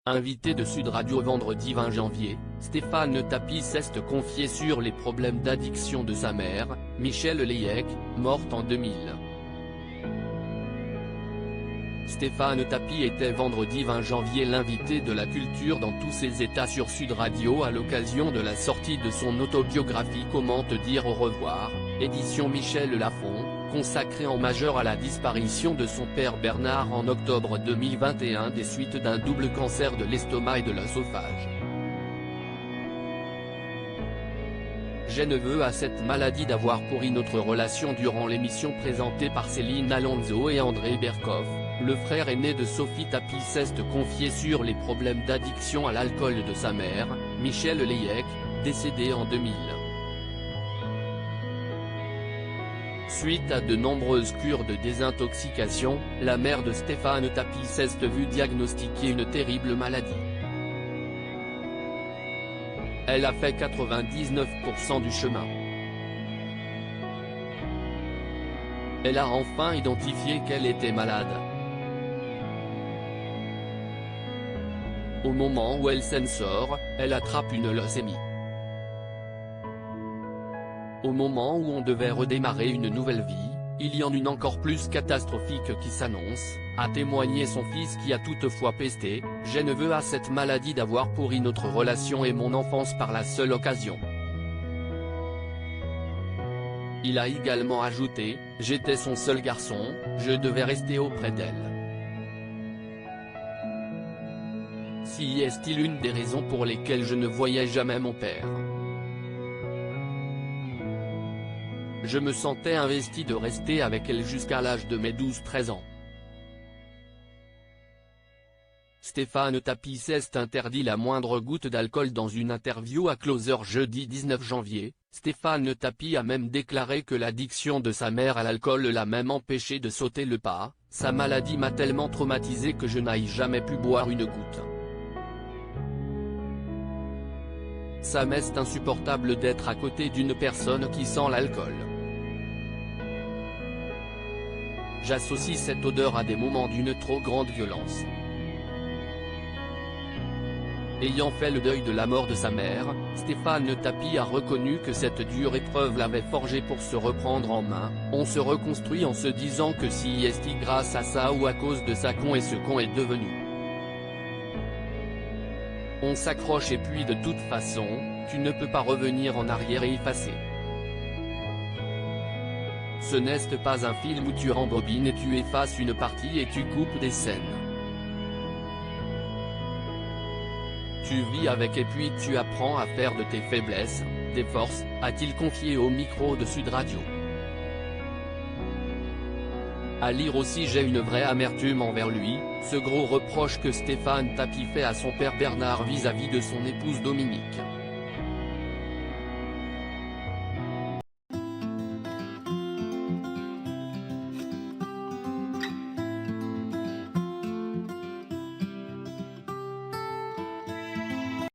Invité de Sud Radio vendredi 20 janvier, Stéphane Tapie s'est confié sur les problèmes d'addiction de sa mère, Michèle Leyec, morte en 2000. Stéphane Tapie était vendredi 20 janvier l'invité de la culture dans tous ses états sur Sud Radio à l'occasion de la sortie de son autobiographie Comment te dire au revoir, édition Michel Lafon, consacrée en majeur à la disparition de son père Bernard en octobre 2021 des suites d'un double cancer de l'estomac et de l'œsophage. Je ne veux à cette maladie d'avoir pourri notre relation durant l'émission présentée par Céline Alonso et André Berkoff, le frère aîné de Sophie Tapie s'est confié sur les problèmes d'addiction à l'alcool de sa mère, Michèle Leyec, décédée en 2000. Suite à de nombreuses cures de désintoxication, la mère de Stéphane Tapie s'est vue diagnostiquer une terrible maladie. Elle a fait 99% du chemin. Elle a enfin identifié qu'elle était malade. Au moment où elle s'en sort, elle attrape une leucémie. Au moment où on devait redémarrer une nouvelle vie, il y en a une encore plus catastrophique qui s'annonce, a témoigné son fils qui a toutefois pesté « Je ne veux à cette maladie d'avoir pourri notre relation et mon enfance par la seule occasion ». Il a également ajouté « J'étais son seul garçon, je devais rester auprès d'elle ». Si est-il une des raisons pour lesquelles je ne voyais jamais mon père. Je me sentais investi de rester avec elle jusqu'à l'âge de mes 12-13 ans. Stéphane Tapie s'est interdit la moindre goutte d'alcool dans une interview à Closer jeudi 19 janvier, Stéphane Tapie a même déclaré que l'addiction de sa mère à l'alcool l'a même empêché de sauter le pas, sa maladie m'a tellement traumatisé que je n'aille jamais pu boire une goutte. Ça m'est insupportable d'être à côté d'une personne qui sent l'alcool. J'associe cette odeur à des moments d'une trop grande violence. Ayant fait le deuil de la mort de sa mère, Stéphane Tapie a reconnu que cette dure épreuve l'avait forgé pour se reprendre en main. On se reconstruit en se disant que si est grâce à ça ou à cause de ça qu'on est ce qu'on est devenu. On s'accroche et puis de toute façon, tu ne peux pas revenir en arrière et effacer. Ce n'est pas un film où tu rembobines et tu effaces une partie et tu coupes des scènes. Tu vis avec et puis tu apprends à faire de tes faiblesses, tes forces, a-t-il confié au micro de Sud Radio. À lire aussi j'ai une vraie amertume envers lui, ce gros reproche que Stéphane Tapie fait à son père Bernard vis-à-vis de son épouse Dominique.